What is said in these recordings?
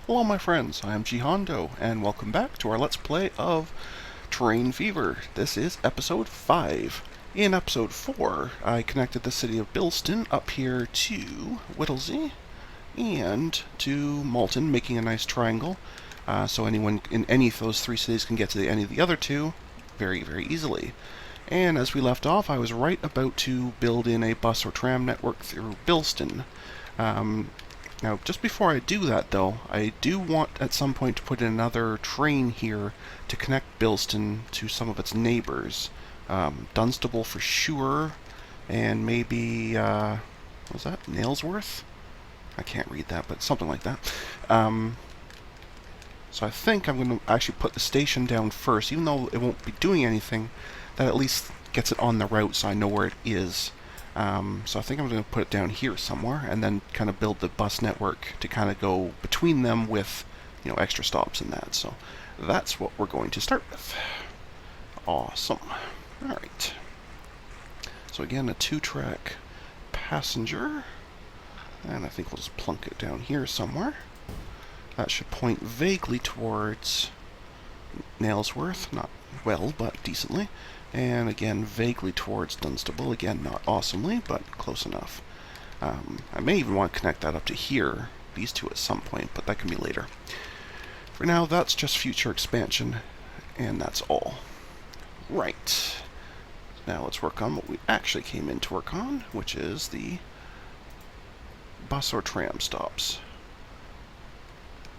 Hello my friends, I am Jihondo, and welcome back to our Let's Play of Terrain Fever. This is episode 5. In episode 4, I connected the city of Bilston up here to Whittlesey and to Malton, making a nice triangle, so anyone in any of those three cities can get to any of the other two very, very easily. And as we left off, I was right about to build in a bus or tram network through Bilston. Now, just before I do that, though, I do want at some point to put in another train here to connect Bilston to some of its neighbors. Dunstable for sure, and maybe, what was that, Nailsworth? I can't read that, but something like that. So I think I'm going to actually put the station down first, even though it won't be doing anything. That at least gets it on the route so I know where it is. So I think I'm going to put it down here somewhere, and then kind of build the bus network to kind of go between them with, you know, extra stops and that. So that's what we're going to start with. Awesome. All right. So again, a 2-track passenger, and I think we'll just plunk it down here somewhere. That should point vaguely towards Nailsworth, not well, but decently. And again, vaguely towards Dunstable. Again, not awesomely, but close enough. I may even want to connect that up to here, these two at some point, but that can be later. For now, that's just future expansion, and that's all. Right. Now let's work on what we actually came in to work on, which is the bus or tram stops.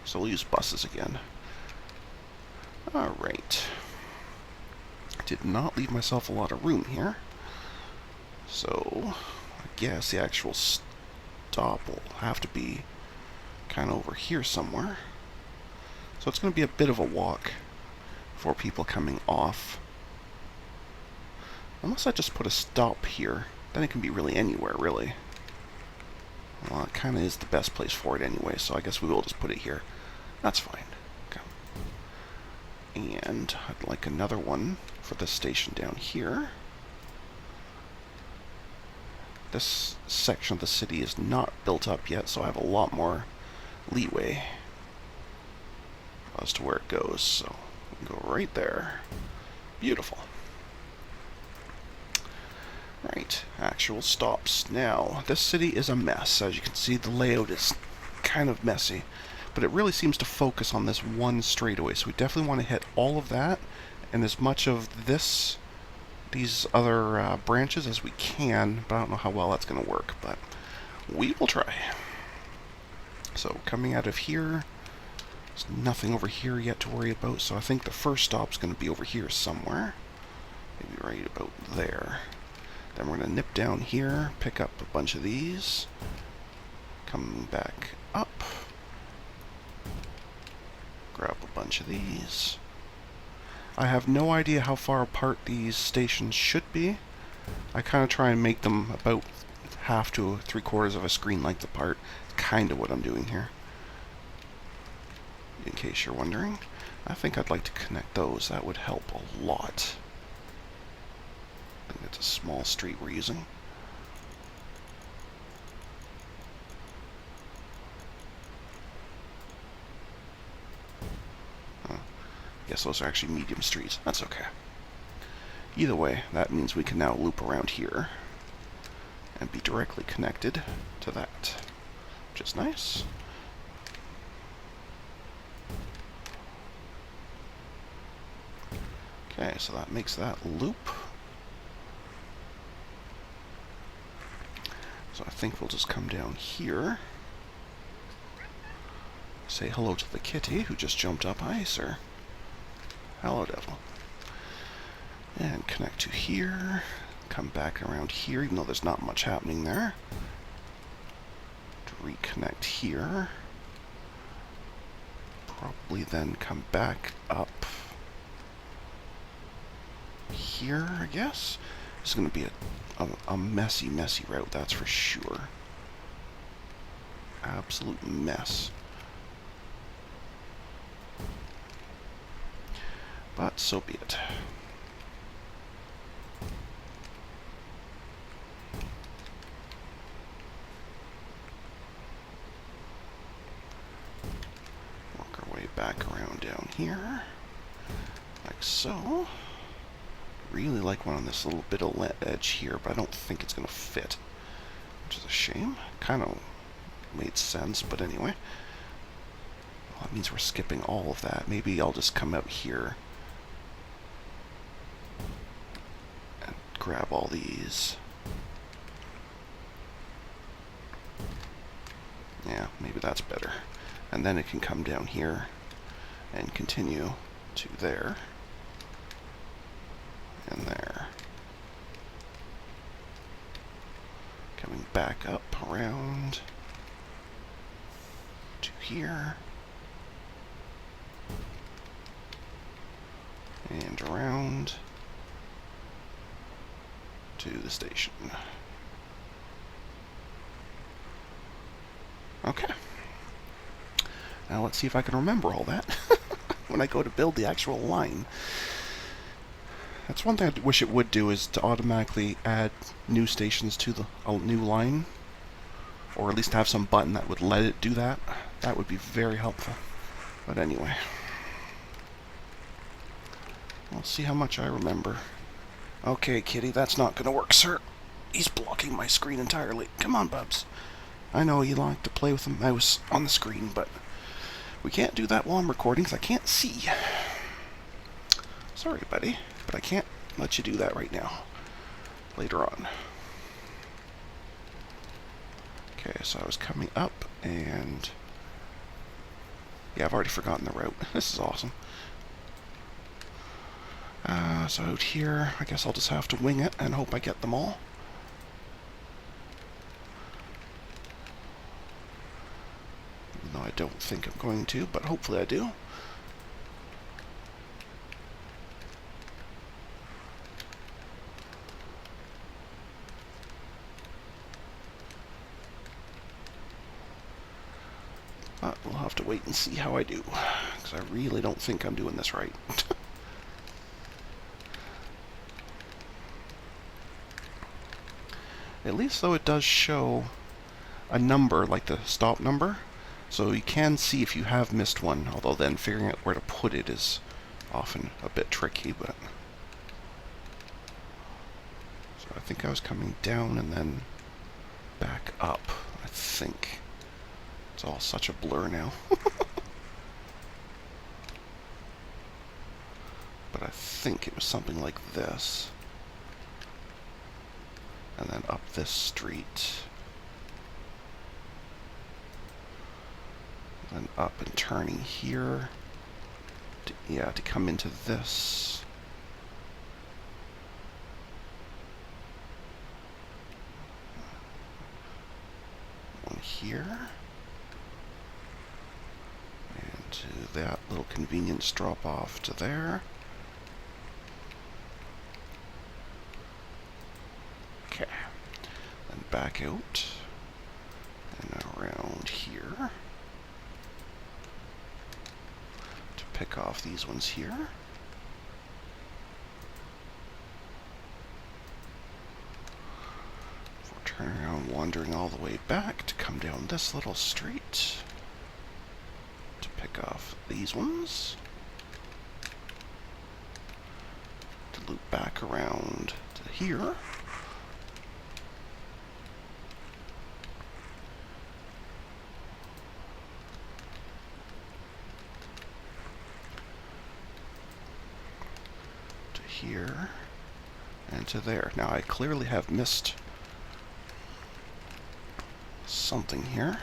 So we'll use buses again. Alright. Did not leave myself a lot of room here. So, I guess the actual stop will have to be kind of over here somewhere. So it's going to be a bit of a walk for people coming off. Unless I just put a stop here, then it can be really anywhere, really. Well, it kind of is the best place for it anyway, so I guess we will just put it here. That's fine. Okay. And I'd like another one for the station down here. This section of the city is not built up yet, so I have a lot more leeway as to where it goes. So we can go right there. Beautiful. Right, actual stops. Now, this city is a mess. As you can see, the layout is kind of messy, but it really seems to focus on this one straightaway, so we definitely want to hit all of that and as much of these other branches as we can, but I don't know how well that's going to work, but we will try. So coming out of here, there's nothing over here yet to worry about, so I think the first stop's going to be over here somewhere, maybe right about there. Then we're going to nip down here, pick up a bunch of these, come back up, grab a bunch of these. I have no idea how far apart these stations should be. I kind of try and make them about half to 3/4 of a screen length apart. Kind of what I'm doing here. In case you're wondering. I think I'd like to connect those. That would help a lot. I think it's a small street we're using. Guess those are actually medium streets. That's okay. Either way, that means we can now loop around here and be directly connected to that, which is nice. Okay, so that makes that loop. So I think we'll just come down here, say hello to the kitty who just jumped up. Hi, sir. Hello, devil. And connect to here. Come back around here, even though there's not much happening there. To reconnect here. Probably then come back up here, I guess. It's going to be a messy, messy route, that's for sure. Absolute mess. But so be it. back around down here, like so. Really like one on this little bit of edge here, but I don't think it's going to fit, which is a shame. Kind of made sense, but anyway. Well, that means we're skipping all of that. Maybe I'll just come out here and grab all these. Yeah, maybe that's better. And then it can come down here and continue to there and there. Coming back up around to here and around to the station. Okay. Now let's see if I can remember all that when I go to build the actual line. That's one thing I wish it would do, is to automatically add new stations to the new line, or at least have some button that would let it do that. That would be very helpful. But anyway, we'll see how much I remember. Okay, kitty, that's not going to work, sir. He's blocking my screen entirely. Come on, Bubs. I know you like to play with the mouse on the screen, but we can't do that while I'm recording because I can't see. Sorry, buddy, but I can't let you do that right now. Later on. Okay, so I was coming up, and yeah, I've already forgotten the route. This is awesome. So out here, I guess I'll just have to wing it and hope I get them all. Even though I don't think I'm going to, but hopefully I do. But we'll have to wait and see how I do, because I really don't think I'm doing this right. At least, though, it does show a number, like the stop number, so you can see if you have missed one, although then figuring out where to put it is often a bit tricky. But so I think I was coming down and then back up, I think. It's all such a blur now. But I think it was something like this. And then up this street. And then up and turning here. To come into this. One here. And to that little convenience drop off to there. Okay. Then back out. And around here. To pick off these ones here. Before turning around, wandering all the way back to come down this little street. To pick off these ones. To loop back around to here. Here and to there. Now I clearly have missed something here.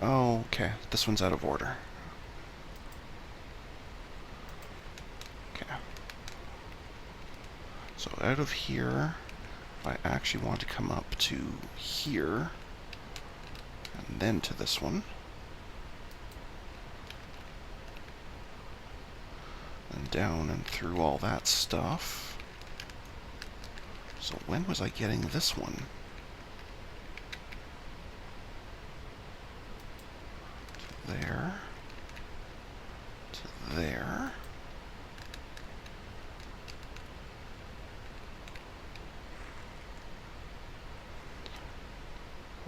Oh, okay. This one's out of order. Okay. So out of here, I actually want to come up to here and then to this one. And down and through all that stuff. So when was I getting this one? To there. To there.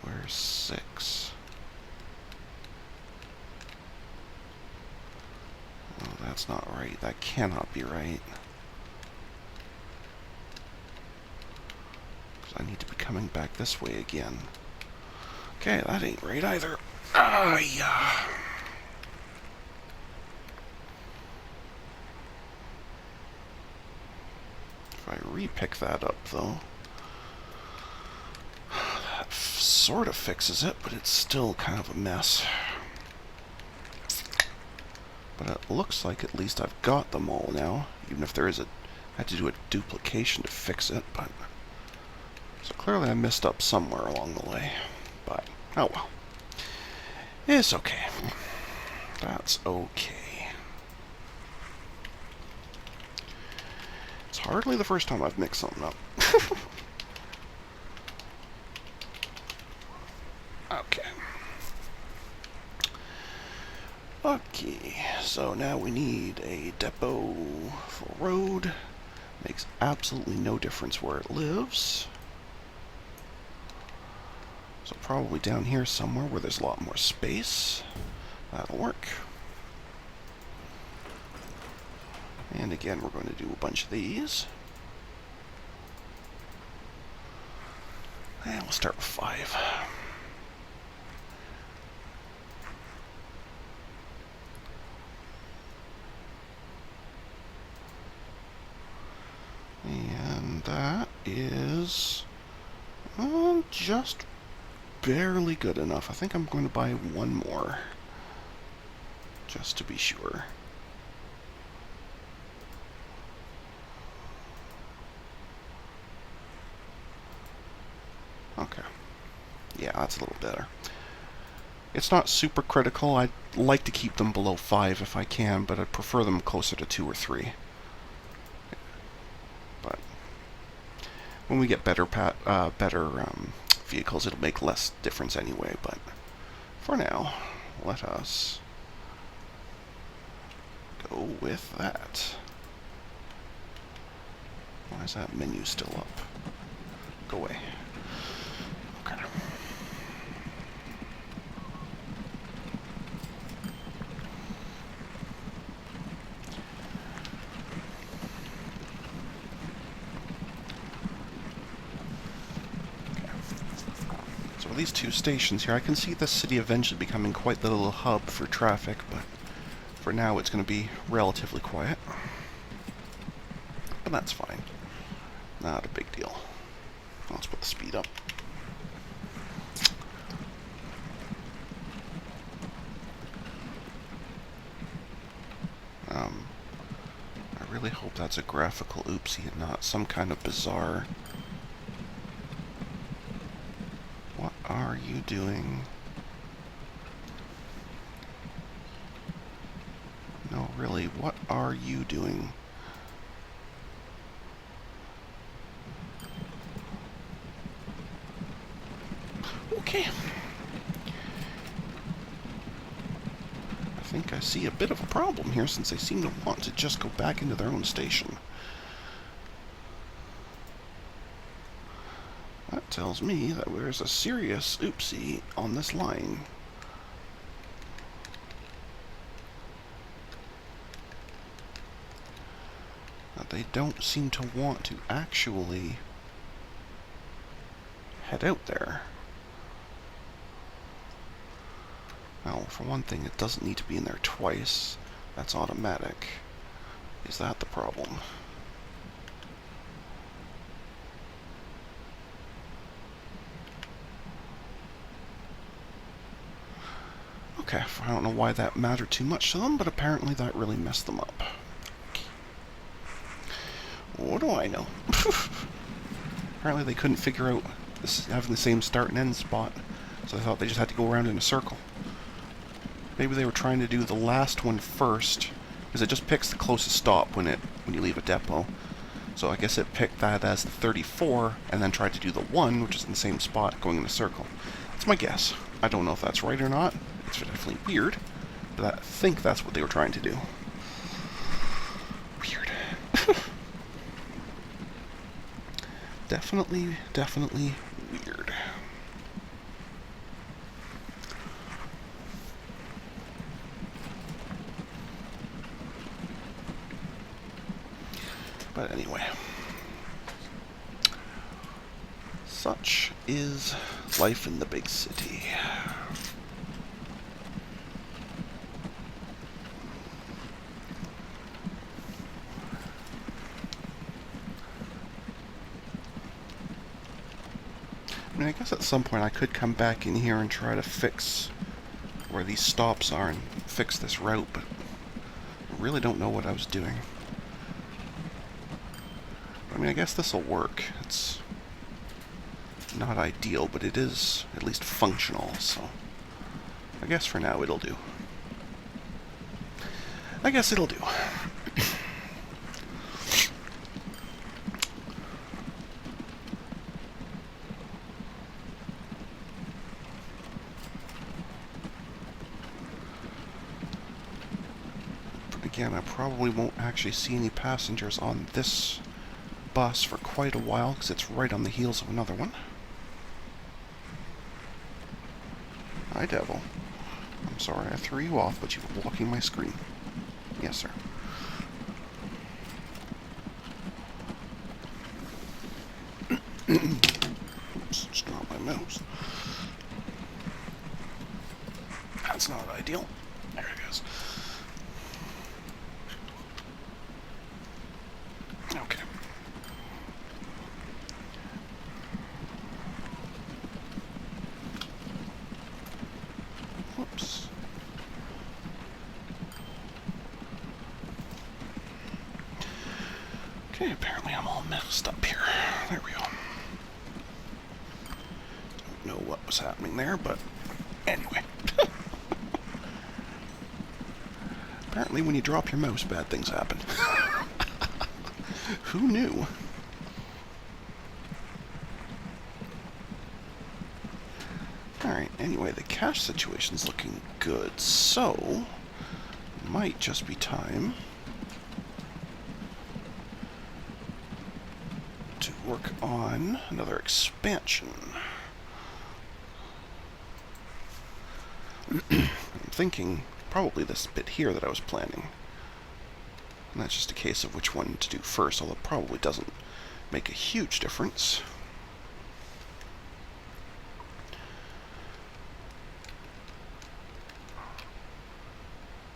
Where There's 6. Oh, that's not right. That cannot be right. Because I need to be coming back this way again. Okay, that ain't right either. Ah, yeah. If I repick that up, though, that sort of fixes it, but it's still kind of a mess. But it looks like at least I've got them all now, even if there is I had to do a duplication to fix it, but... So clearly I messed up somewhere along the way, but oh well. It's okay. That's okay. It's hardly the first time I've mixed something up. Okay. Okay, so now we need a depot for road. Makes absolutely no difference where it lives. So probably down here somewhere where there's a lot more space. That'll work. And again, we're going to do a bunch of these. And we'll start with 5. And that is just barely good enough. I think I'm going to buy one more, just to be sure. Okay. Yeah, that's a little better. It's not super critical. I'd like to keep them below 5 if I can, but I'd prefer them closer to 2 or 3. But when we get better vehicles, it'll make less difference anyway. But for now, let us go with that. Why is that menu still up? Go away. Okay. So these 2 stations here, I can see the city eventually becoming quite the little hub for traffic, but for now it's going to be relatively quiet. But that's fine. Not a big deal. Let's put the speed up. I really hope that's a graphical oopsie and not some kind of bizarre... What are you doing? No, really, what are you doing? Okay. I think I see a bit of a problem here since they seem to want to just go back into their own station. That tells me that there's a serious oopsie on this line. That they don't seem to want to actually head out there. Well, for one thing, it doesn't need to be in there twice. That's automatic. Is that the problem? Okay, I don't know why that mattered too much to them, but apparently that really messed them up. What do I know? Apparently they couldn't figure out having the same start and end spot, so they thought they just had to go around in a circle. Maybe they were trying to do the last one first, because it just picks the closest stop when you leave a depot. So I guess it picked that as the 34, and then tried to do the 1, which is in the same spot, going in a circle. That's my guess. I don't know if that's right or not. It's definitely weird, but I think that's what they were trying to do. Weird. Definitely weird. But anyway, such is life in the big city. I mean, I guess at some point I could come back in here and try to fix where these stops are and fix this route, but I really don't know what I was doing. I mean, I guess this will work. It's not ideal, but it is at least functional, so I guess for now it'll do. I guess it'll do. Again, I probably won't actually see any passengers on this bus for quite a while, because it's right on the heels of another one. Hi, Devil. I'm sorry I threw you off, but you were blocking my screen. Yes, sir. Oops, just dropped my mouse. That's not ideal. There it goes. Okay. Whoops. Okay, apparently I'm all messed up here. There we go. Don't know what was happening there, but anyway. Apparently when you drop your mouse, bad things happen. Who knew? Alright, anyway, the cash situation's looking good, so might just be time to work on another expansion. I'm thinking probably this bit here that I was planning. And that's just a case of which one to do first, although it probably doesn't make a huge difference.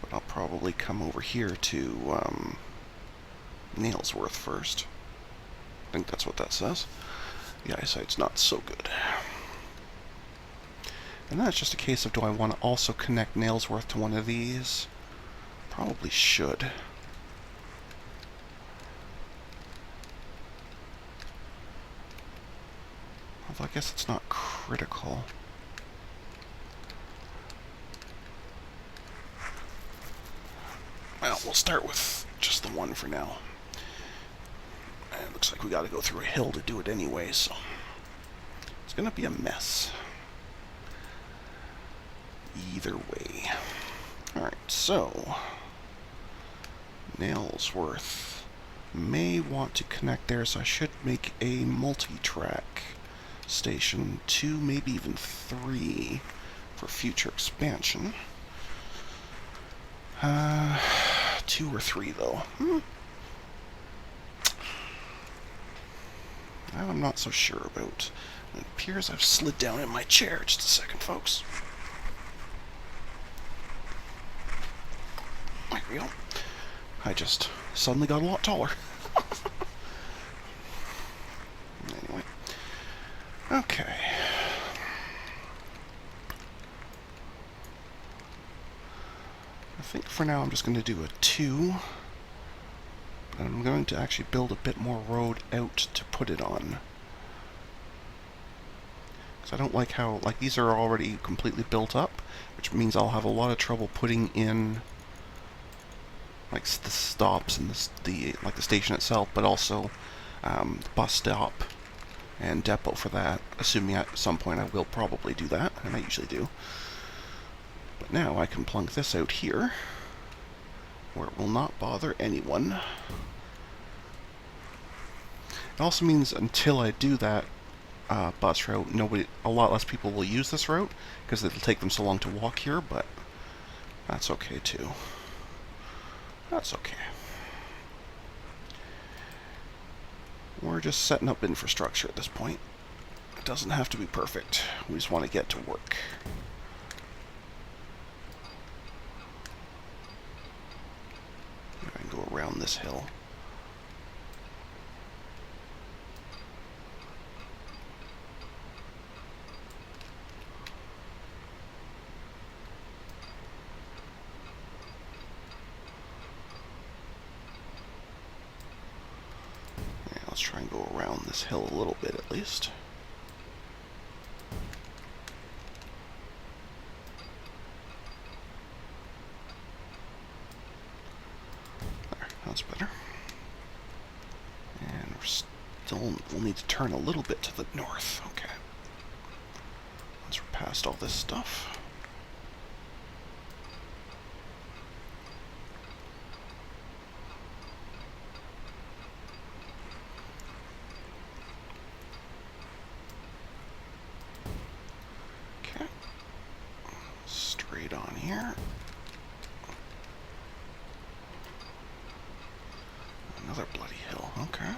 But I'll probably come over here to Nailsworth first. I think that's what that says. The eyesight's not so good. And that's just a case of, do I want to also connect Nailsworth to one of these? Probably should. Although I guess it's not critical. Well, we'll start with just the one for now. And it looks like we gotta go through a hill to do it anyway, so it's gonna be a mess. Either way. Alright, so Nailsworth may want to connect there, so I should make a multi-track station, 2, maybe even 3 for future expansion. 2 or 3 though. I'm not so sure about. It appears I've slid down in my chair. Just a second, folks. There we go. I just suddenly got a lot taller. Anyway. Okay. I think for now I'm just going to do a 2. But I'm going to actually build a bit more road out to put it on. Because I don't like how, like, these are already completely built up, which means I'll have a lot of trouble putting in like the stops and the station itself, but also the bus stop and depot for that, assuming at some point I will probably do that, and I usually do. But now I can plunk this out here, where it will not bother anyone. It also means until I do that bus route, a lot less people will use this route, because it'll take them so long to walk here, but that's okay too. That's okay. We're just setting up infrastructure at this point. It doesn't have to be perfect. We just want to get to work. I can go around this hill. Yeah, let's try and go around this hill a little bit at least. That's better. And we'll need to turn a little bit to the north. Okay. Once we're past all this stuff. Okay. Straight on here. Another bloody hill, okay.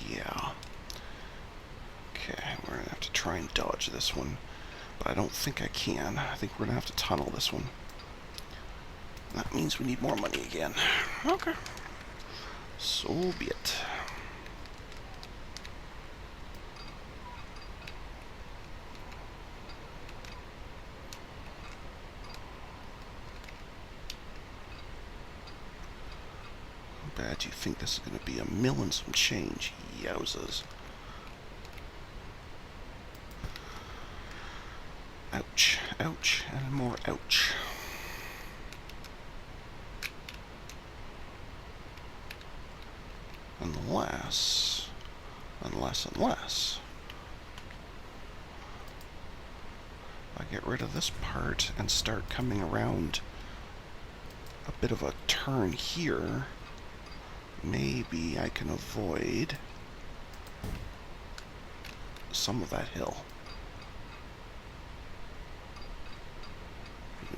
Yeah. Okay, we're gonna have to try and dodge this one, but I don't think I can. I think we're gonna have to tunnel this one. That means we need more money again. Okay. So be it. Bad you think this is going to be a mill and some change. Yowzas. Ouch, ouch, and more ouch. Unless I get rid of this part and start coming around a bit of a turn here, maybe I can avoid some of that hill.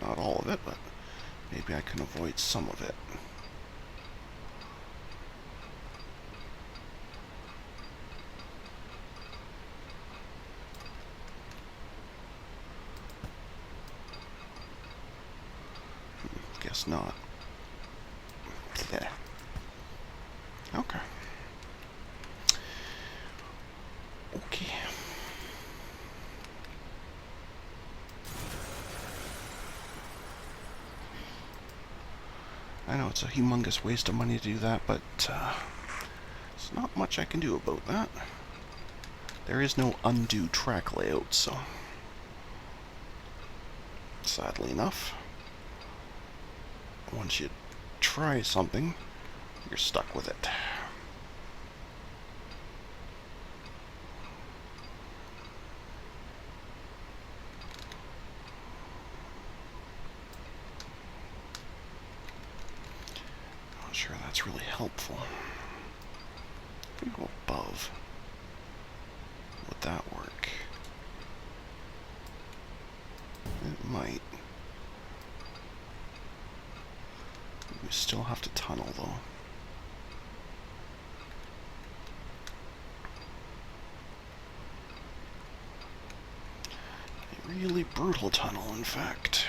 Not all of it, but maybe I can avoid some of it. Guess not. Yeah. Okay. Okay. I know it's a humongous waste of money to do that, but there's not much I can do about that. There is no undo track layout, so sadly enough, once you try something, you're stuck with it. Not sure that's really helpful. If we go above, would that work? It might. We still have to tunnel, though. A really brutal tunnel, in fact.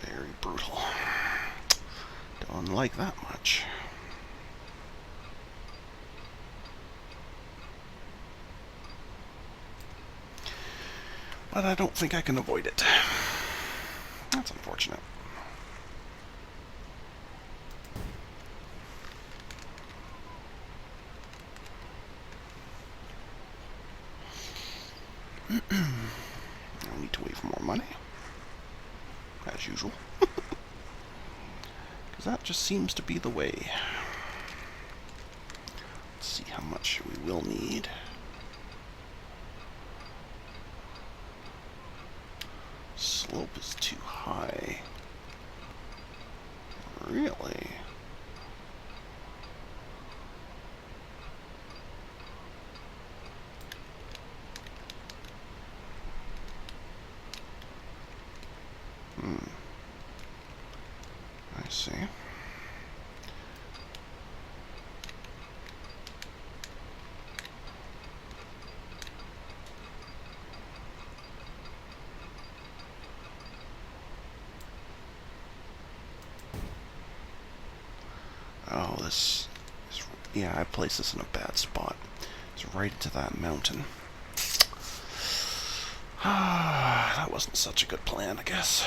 Very brutal. Don't like that much. But I don't think I can avoid it. That's unfortunate. I need to wait for more money, as usual. Because that just seems to be the way. Let's see how much we will need. Slope is too high. see. Oh, this is... Yeah, I placed this in a bad spot. It's right into that mountain. That wasn't such a good plan, I guess.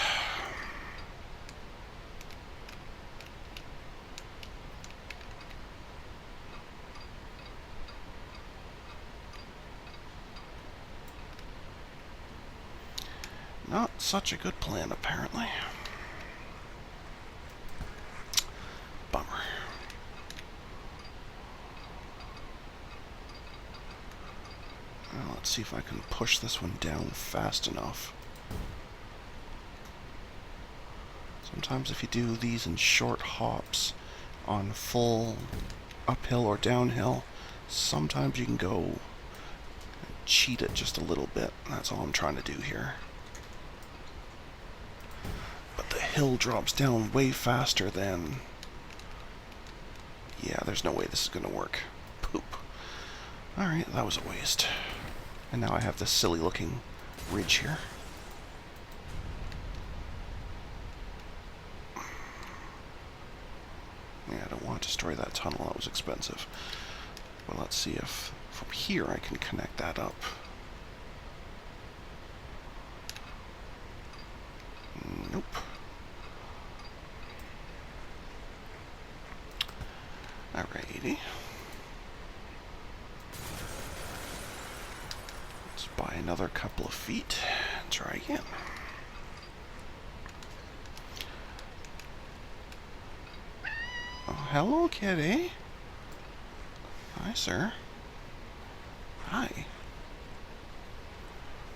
Not such a good plan, apparently. Bummer. Well, let's see if I can push this one down fast enough. Sometimes if you do these in short hops on full uphill or downhill, sometimes you can go cheat it just a little bit. That's all I'm trying to do here. But the hill drops down way faster than... Yeah, there's no way this is going to work. Poop. Alright, that was a waste. And now I have this silly looking ridge here. Yeah, I don't want to destroy that tunnel, that was expensive. Well, let's see if from here I can connect that up. Nope. Alrighty. Let's buy another couple of feet and try again. Oh, hello, kitty. Hi, sir. Hi.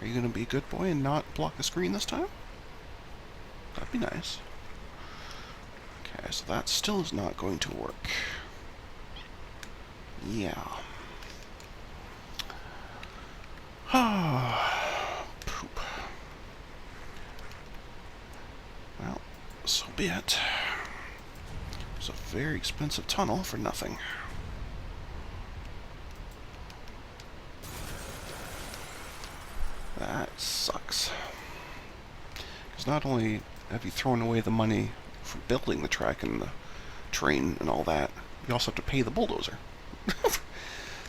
Are you going to be a good boy and not block the screen this time? That'd be nice. Okay, so that still is not going to work. Yeah. Poop. Well, so be it. It's a very expensive tunnel for nothing. That sucks. Because not only have you thrown away the money for building the track and the train and all that, you also have to pay the bulldozer.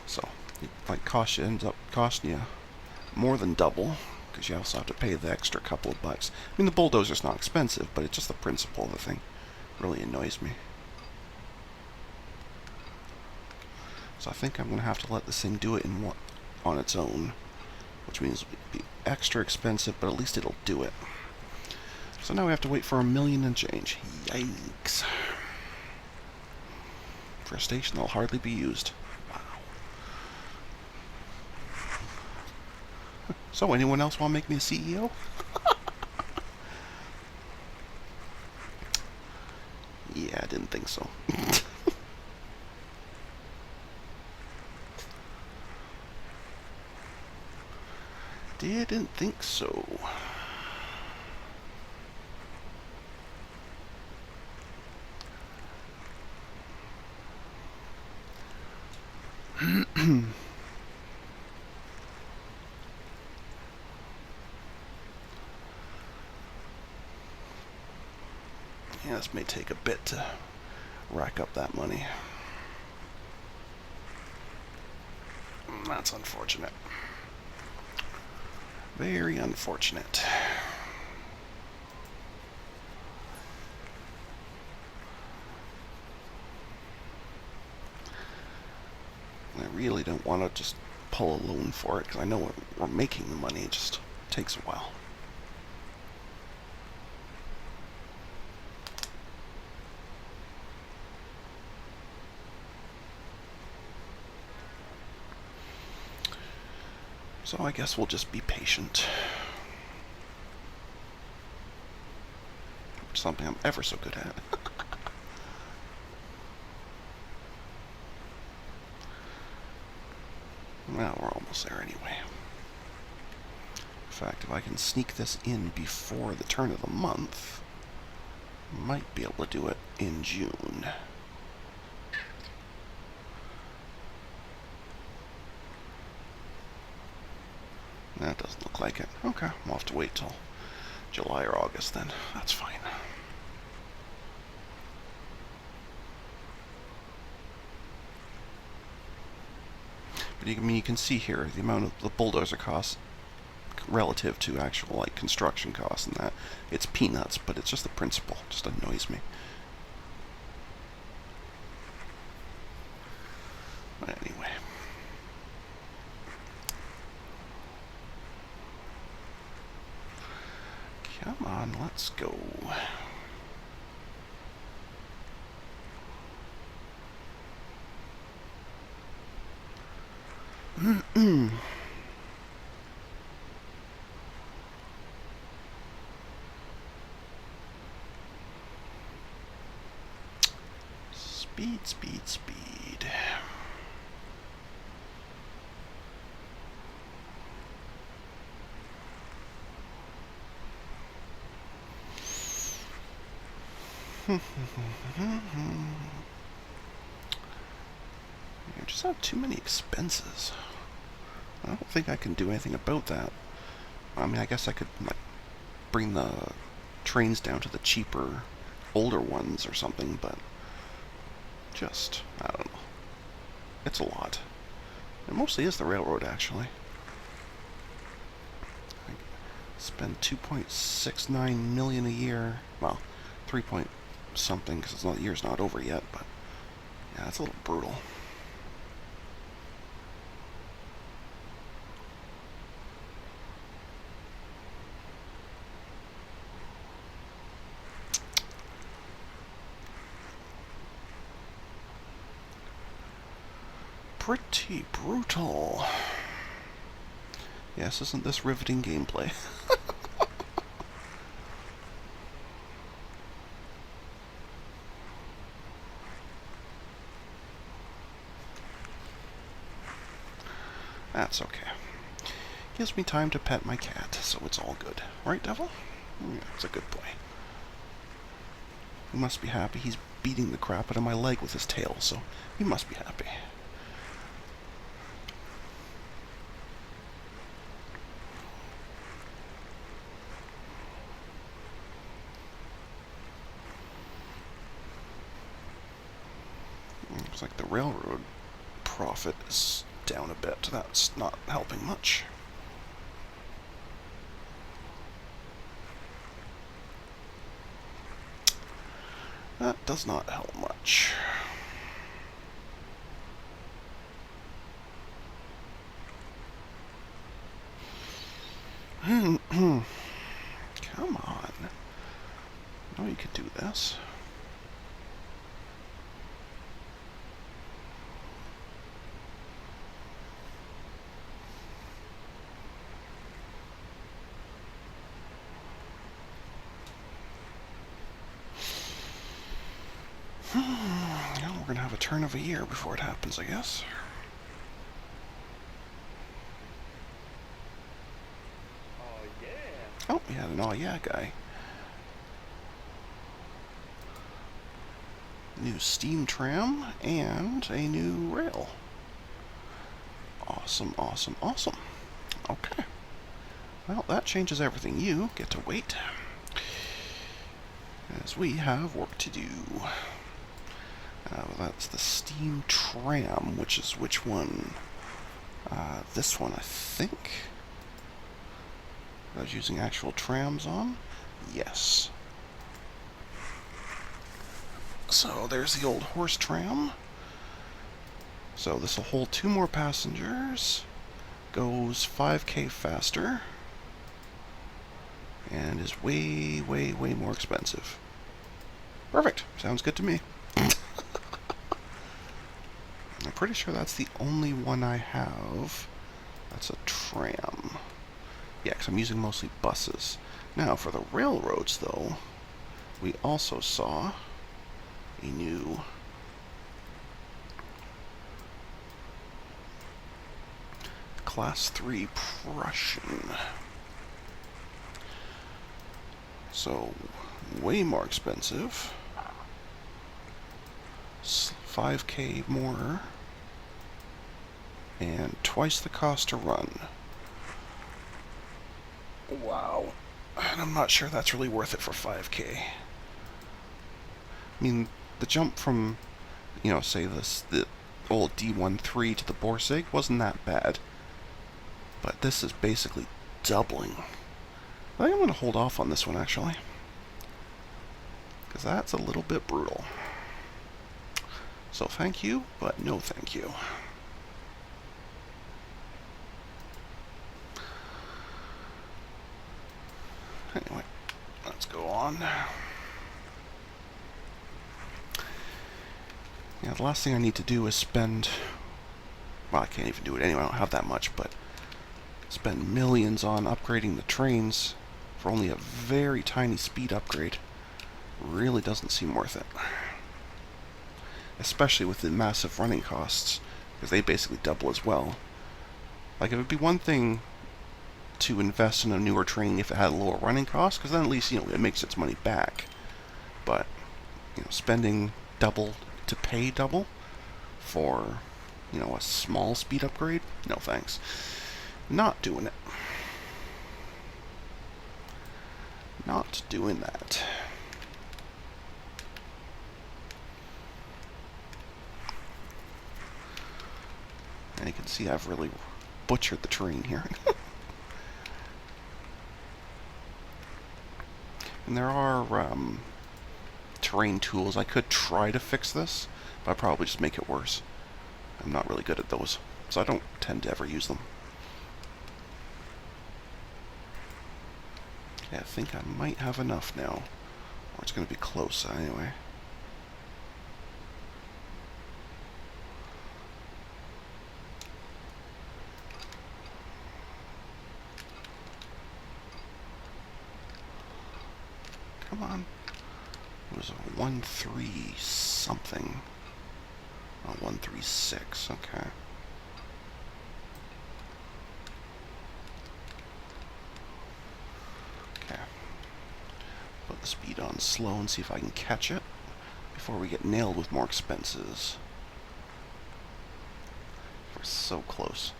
So, it ends up costing you more than double, because you also have to pay the extra couple of bucks. I mean, the bulldozer's not expensive, but it's just the principle of the thing really annoys me. So I think I'm going to have to let this thing do it on its own, which means it'll be extra expensive, but at least it'll do it. So now we have to wait for $1 million and change. Yikes. For a station that'll hardly be used. Wow. So, anyone else want to make me a CEO? Yeah, I didn't think so. Didn't think so. Yeah, this may take a bit to rack up that money. That's unfortunate. Very unfortunate. I really don't want to just pull a loan for it, because I know we're making the money, it just takes a while. So I guess we'll just be patient. Something I'm ever so good at. Well, we're almost there anyway. In fact, if I can sneak this in before the turn of the month, might be able to do it in June. That doesn't look like it. Okay, we'll have to wait till July or August then. That's fine. But you can see here the amount of the bulldozer costs relative to actual like construction costs and that. It's peanuts, but it's just the principle. It just annoys me. But anyway. Come on, let's go. Speed, speed, speed. You just have too many expenses. I don't think I can do anything about that. I mean, I guess I could like bring the trains down to the cheaper, older ones or something, but just, I don't know. It's a lot. It mostly is the railroad, actually. I spend 2.69 million a year. Well, 3 point something, because the year's not over yet, but yeah, it's a little brutal. Pretty brutal. Yes, isn't this riveting gameplay? That's okay. Gives me time to pet my cat, so it's all good. Right, Devil? Yeah, it's a good boy. He must be happy. He's beating the crap out of my leg with his tail, so he must be happy. Looks like the railroad profit is down a bit. That's not helping much. That does not help much. Come on. No, you could do this. Well, we're gonna have a turn of a year before it happens, I guess. Oh, yeah, an oh yeah guy. New steam tram and a new rail. Awesome, awesome, awesome. Okay. Well, that changes everything. You get to wait, as we have work to do. That's the steam tram, which is which one? This one, I think. I was using actual trams on? Yes. So there's the old horse tram. So this will hold 2 more passengers, goes 5K faster, and is way, way, way more expensive. Perfect. Sounds good to me. I'm pretty sure that's the only one I have. That's a tram. Yeah, because I'm using mostly buses. Now, for the railroads, though, we also saw a new Class 3 Prussian. So, way more expensive. 5k more. And twice the cost to run. Wow. And I'm not sure that's really worth it for 5k. I mean, the jump from, say the old D13 to the Borsig wasn't that bad. But this is basically doubling. I think I'm going to hold off on this one, actually. Because that's a little bit brutal. So thank you, but no thank you. Anyway, let's go on. Yeah, the last thing I need to do is spend... Well, I can't even do it anyway, I don't have that much, but... spend millions on upgrading the trains for only a very tiny speed upgrade. Really doesn't seem worth it. Especially with the massive running costs, because they basically double as well. Like, it would be one thing to invest in a newer train if it had a lower running cost, because then at least, it makes its money back. But, spending double to pay double for, a small speed upgrade? No thanks. Not doing it. Not doing that. And you can see I've really butchered the terrain here. And there are terrain tools. I could try to fix this, but I'd probably just make it worse. I'm not really good at those, so I don't tend to ever use them. Okay, I think I might have enough now. Or it's going to be close anyway. Come on. It was a 1-3 something. Oh, 1-3-6, okay. Okay. Put the speed on slow and see if I can catch it before we get nailed with more expenses. We're so close.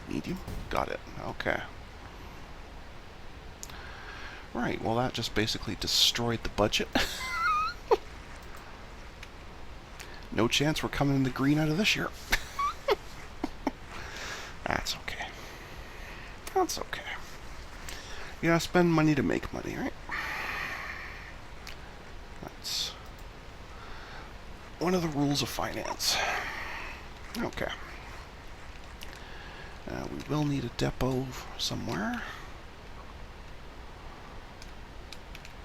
Medium? Got it. Okay. Right, well that just basically destroyed the budget. No chance we're coming in the green out of this year. That's okay. That's okay. You gotta spend money to make money, right? That's one of the rules of finance. Okay. We will need a depot somewhere.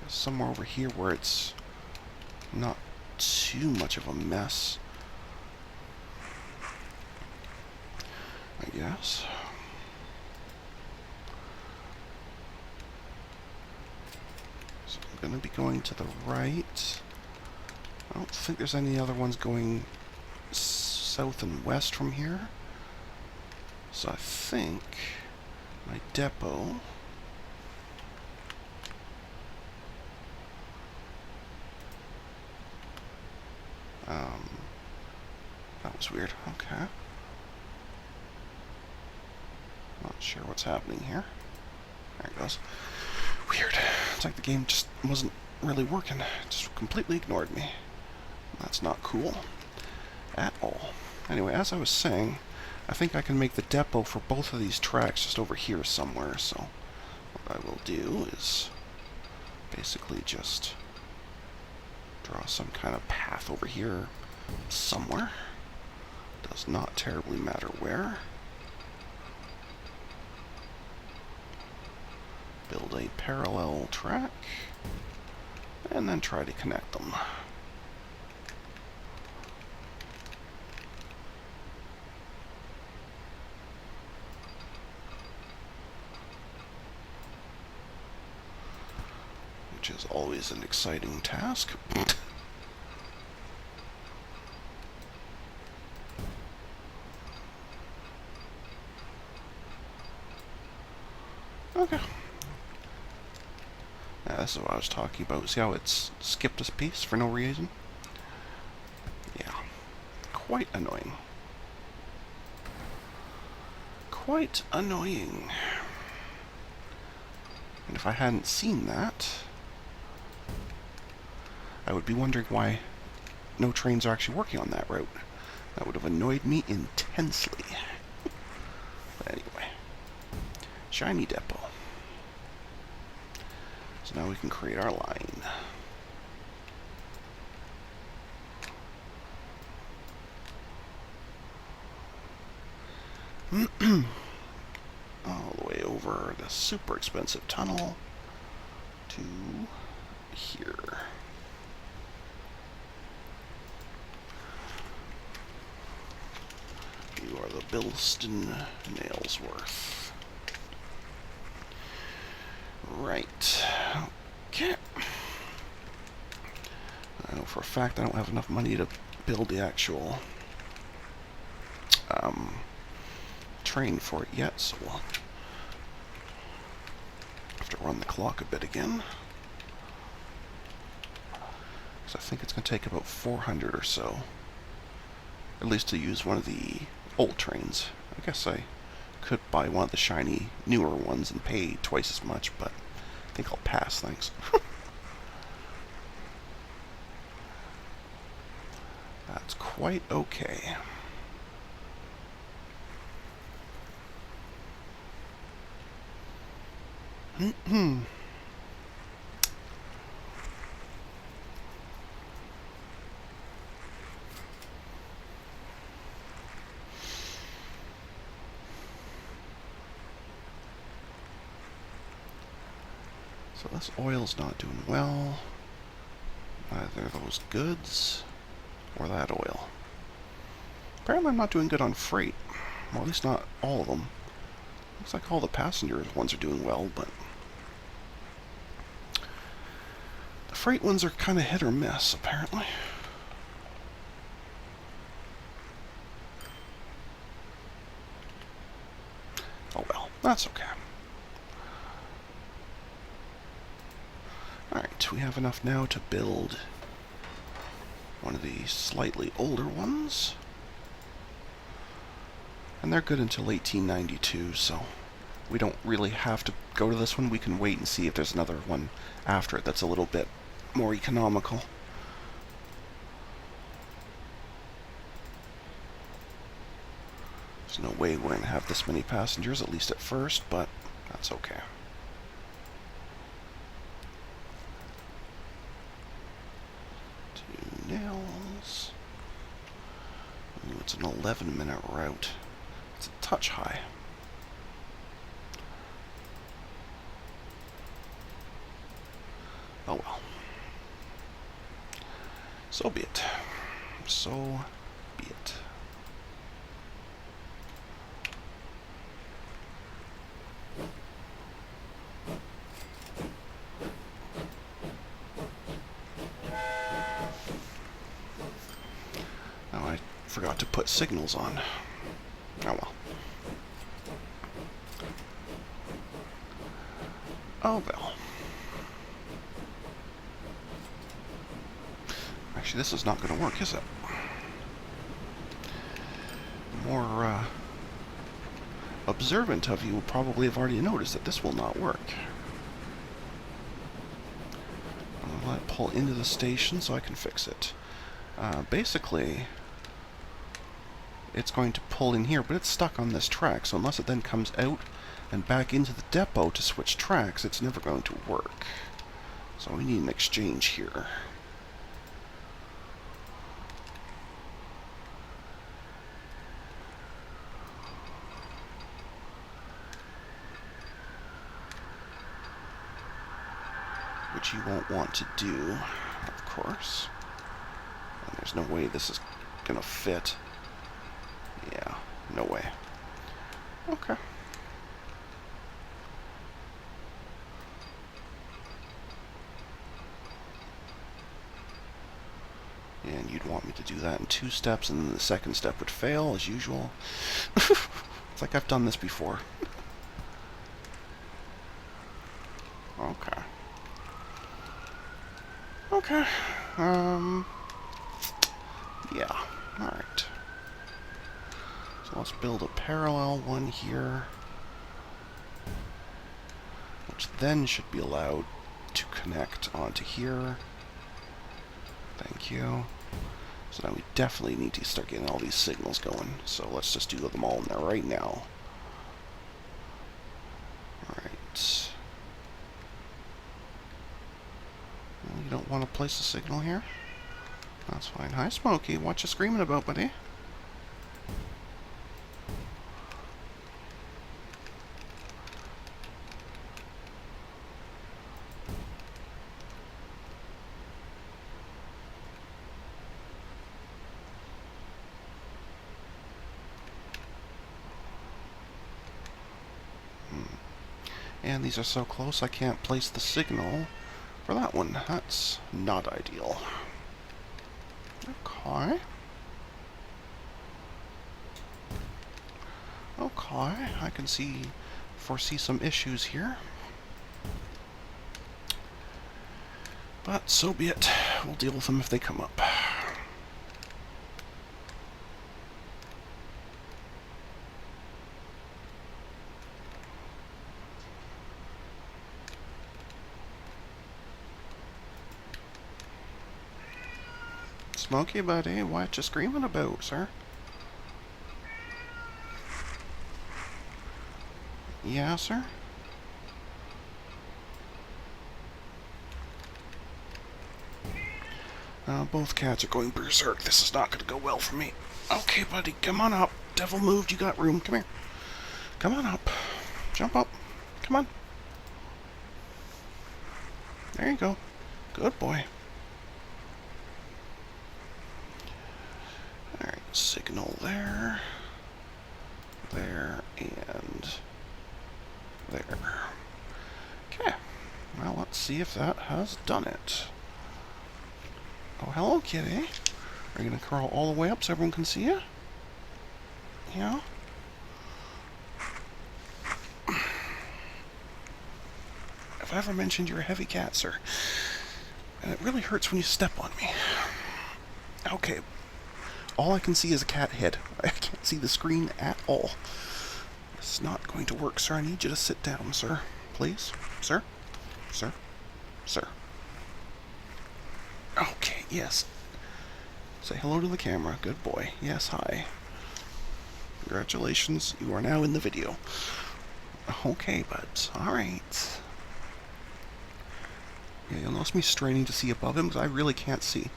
Somewhere over here where it's not too much of a mess, I guess. So I'm going to be going to the right. I don't think there's any other ones going south and west from here. So I think my depot that was weird. Okay. Not sure what's happening here. There it goes. Weird. It's like the game just wasn't really working. It just completely ignored me. That's not cool at all. Anyway, as I was saying, I think I can make the depot for both of these tracks just over here somewhere, so what I will do is basically just draw some kind of path over here somewhere. Does not terribly matter where. Build a parallel track, and then try to connect them. Which is always an exciting task. Okay. talking about. See how it's skipped a piece for no reason? Yeah. Quite annoying. Quite annoying. And if I hadn't seen that, I would be wondering why no trains are actually working on that route. That would have annoyed me intensely. But anyway. Shiny depot. So now we can create our line. All the way over the super expensive tunnel to here. You are the Bilston and Nailsworth. Right. Okay. I know for a fact I don't have enough money to build the actual train for it yet, so we'll have to run the clock a bit again. Because I think it's going to take about 400 or so. At least to use one of the old trains. I guess I could buy one of the shiny, newer ones and pay twice as much, but I think I'll pass, thanks. That's quite okay. So this oil's not doing well. Either those goods or that oil. Apparently I'm not doing good on freight. Well, at least not all of them. Looks like all the passenger ones are doing well, but the freight ones are kind of hit or miss, apparently. Oh well, that's okay. Alright, we have enough now to build one of the slightly older ones. And they're good until 1892, so we don't really have to go to this one. We can wait and see if there's another one after it that's a little bit more economical. There's no way we're going to have this many passengers, at least at first, but that's okay. Two nails. Ooh, it's an 11-minute route. It's a touch high. Oh well. So be it. So be it. Oh, I forgot to put signals on. Oh well. Oh well. Actually, this is not going to work, is it? More observant of you will probably have already noticed that this will not work. I'll let it pull into the station so I can fix it. Basically, it's going to pull in here, but it's stuck on this track, so unless it then comes out and back into the depot to switch tracks, it's never going to work. So we need an exchange here. Which you won't want to do, of course. And there's no way this is gonna fit. Yeah, no way. Okay. And you'd want me to do that in 2 steps, and then the second step would fail, as usual. It's like I've done this before. Okay. Okay. Yeah. Alright. So let's build a parallel one here, which then should be allowed to connect onto here. Thank you. So now we definitely need to start getting all these signals going. So let's just do them all in there right now. Alright. Well, you don't want to place a signal here? That's fine. Hi, Smokey. What you screaming about, buddy? And these are so close I can't place the signal for that one. That's not ideal. Okay. Okay, I can foresee some issues here. But so be it. We'll deal with them if they come up. Smokey, buddy, what you screaming about, sir? Yeah, sir? Both cats are going berserk. This is not going to go well for me. Okay, buddy, come on up. Devil moved, you got room. Come here. Come on up. Jump up. Come on. There you go. Good boy. Alright, signal there. There, and there. Okay. Well, let's see if that has done it. Oh, hello, kitty. Are you going to crawl all the way up so everyone can see you? Yeah? Have I ever mentioned you're a heavy cat, sir? And it really hurts when you step on me. Okay. All I can see is a cat head. I can't see the screen at all. It's not going to work, sir. I need you to sit down, sir. Please? Sir? Sir? Sir? Okay, yes. Say hello to the camera. Good boy. Yes, hi. Congratulations. You are now in the video. Okay, buds. Alright. Yeah, you'll notice me straining to see above him because I really can't see.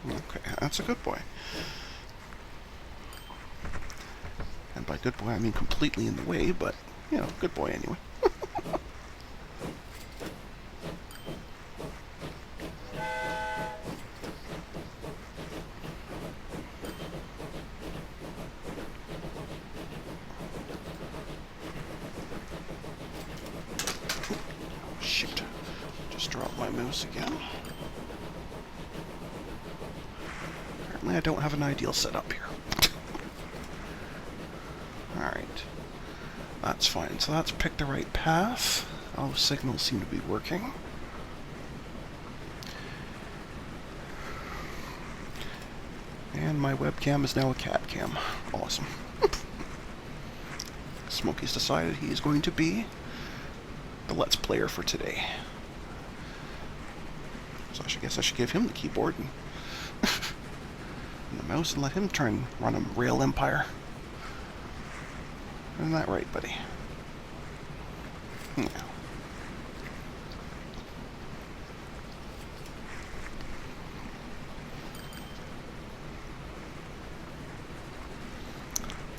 Okay, that's a good boy. And by good boy, I mean completely in the way, but, you know, good boy anyway. Shoot. Just dropped my mouse again. Apparently I don't have an ideal setup here. Alright. That's fine. So that's picked the right path. All the signals seem to be working. And my webcam is now a cat cam. Awesome. Smokey's decided he is going to be the Let's Player for today. So I guess I should give him the keyboard and, and the mouse and let him try and run a rail empire. Isn't that right, buddy? Yeah.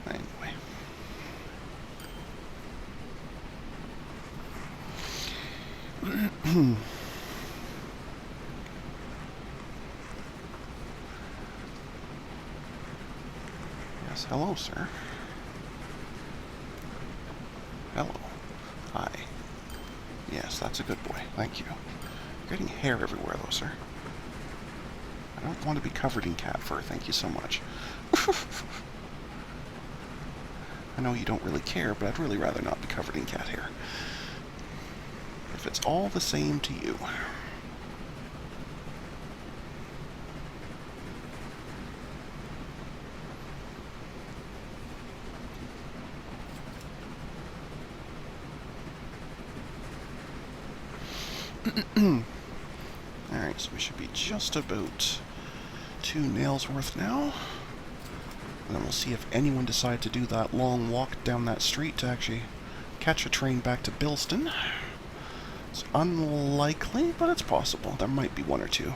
Anyway. Yes, hello, sir. Hello. Hi. Yes, that's a good boy. Thank you. You're getting hair everywhere, though, sir. I don't want to be covered in cat fur, thank you so much. I know you don't really care, but I'd really rather not be covered in cat hair. If it's all the same to you. Alright, so we should be just about to Nailsworth now. And then we'll see if anyone decides to do that long walk down that street to actually catch a train back to Bilston. It's unlikely, but it's possible. There might be one or two.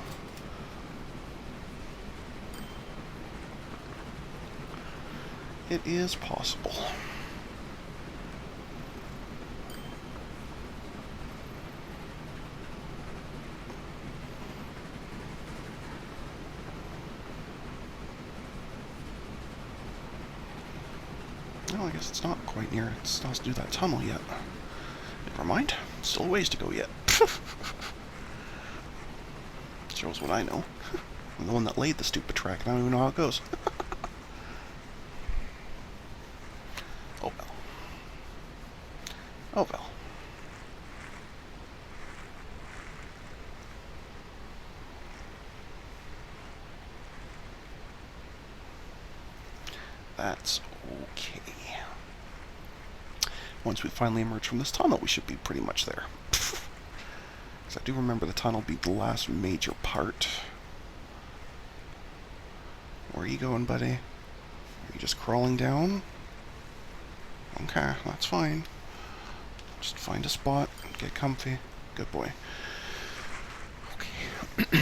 It is possible. Well, I guess it's not quite near. It still has to do that tunnel yet. Never mind. Still a ways to go yet. Shows what I know. I'm the one that laid the stupid track, and I don't even know how it goes. Oh well. Oh well. That's okay. Once we finally emerge from this tunnel, we should be pretty much there. Because I do remember the tunnel being the last major part. Where are you going, buddy? Are you just crawling down? Okay, that's fine. Just find a spot, get comfy. Good boy. Okay.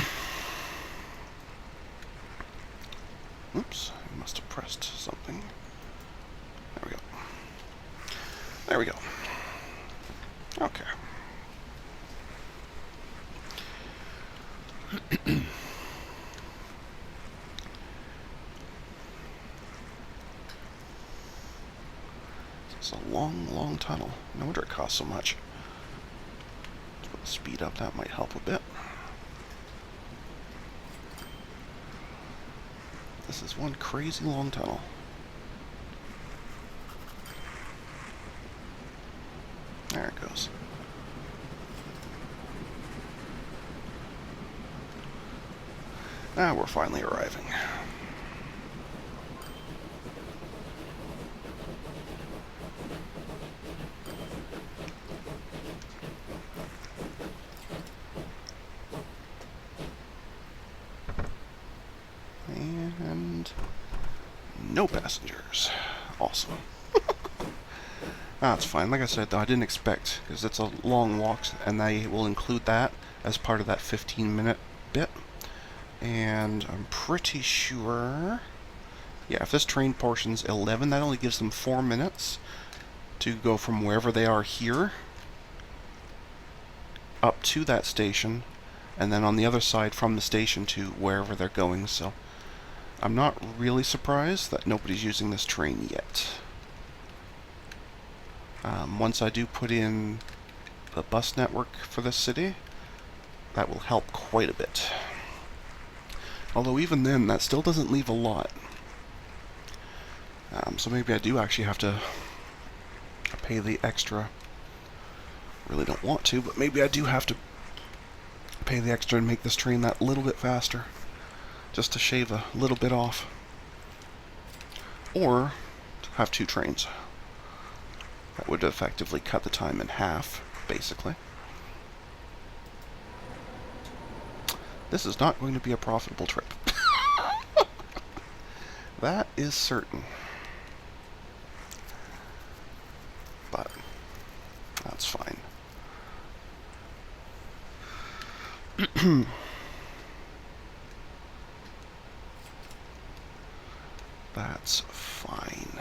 Oops, I must have pressed something. There we go. There we go. Okay. It's a long, long tunnel. No wonder it costs so much. Let's put the speed up, that might help a bit. This is one crazy long tunnel. There it goes. Now we're finally arriving. And no passengers. Awesome. That's fine. Like I said, though, I didn't expect, because it's a long walk, and they will include that as part of that 15-minute bit. And I'm pretty sure... Yeah, if this train portion's 11, that only gives them 4 minutes to go from wherever they are here up to that station, and then on the other side from the station to wherever they're going, so I'm not really surprised that nobody's using this train yet. Once I do put in the bus network for this city, that will help quite a bit. Although even then, that still doesn't leave a lot. So maybe I do actually have to pay the extra. Really don't want to, but maybe I do have to pay the extra and make this train that little bit faster. Just to shave a little bit off. Or have 2 trains. That would effectively cut the time in half, basically. This is not going to be a profitable trip. That is certain. But that's fine. That's fine.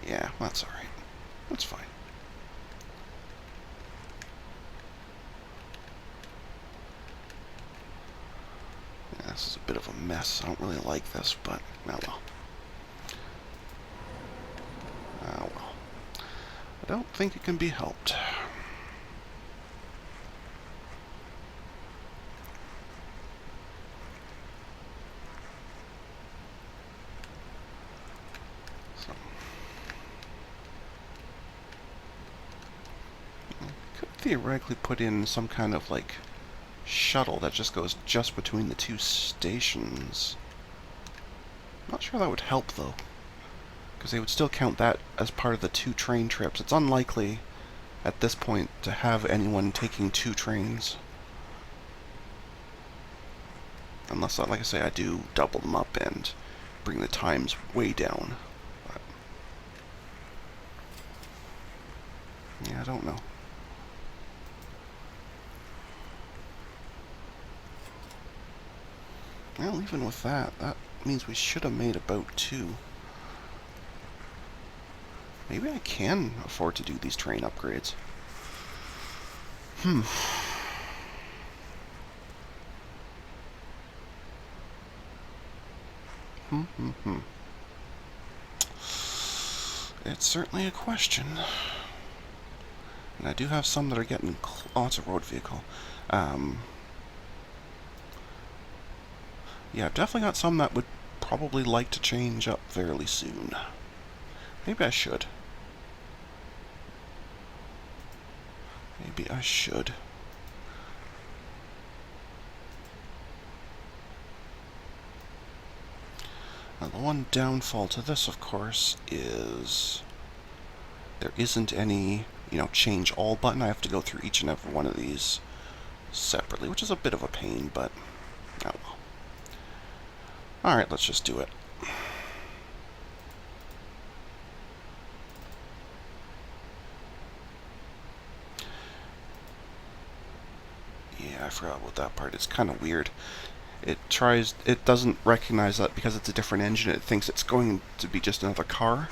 Yeah, that's alright. That's fine. Yeah, this is a bit of a mess. I don't really like this, but oh well. Oh well. don't think it can be helped. So, I could theoretically put in some kind of, like, shuttle that just goes just between the two stations. Not sure that would help, though, because they would still count that as part of the 2 train trips. It's unlikely at this point to have anyone taking 2 trains. Unless, like I say, I do double them up and bring the times way down. But, yeah, I don't know. Well, even with that, that means we should have made about 2. Maybe I can afford to do these train upgrades. It's certainly a question. And I do have some that are getting lots of road vehicle. Yeah, I've definitely got some that would probably like to change up fairly soon. Maybe I should. Maybe I should. Now, the one downfall to this, of course, is there isn't any, change all button. I have to go through each and every one of these separately, which is a bit of a pain, but oh well. Alright, let's just do it. Yeah, I forgot about that part. It's kind of weird. It doesn't recognize that because it's a different engine. It thinks it's going to be just another car.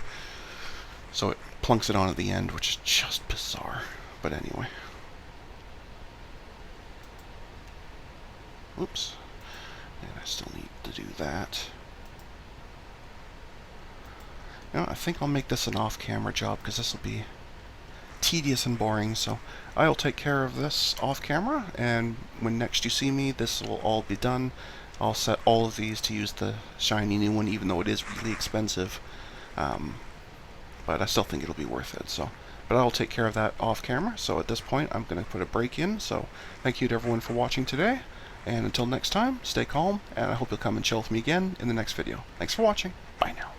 So it plunks it on at the end, which is just bizarre. But anyway. Oops. And I still need to do that. I think I'll make this an off-camera job because this will be tedious and boring, so I'll take care of this off camera, and when next you see me, this will all be done. I'll set all of these to use the shiny new one, even though it is really expensive, but I still think it'll be worth it. So, but I'll take care of that off camera. So at this point, I'm going to put a break in. So thank you to everyone for watching today, and until next time, stay calm, and I hope you'll come and chill with me again in the next video. Thanks for watching. Bye now.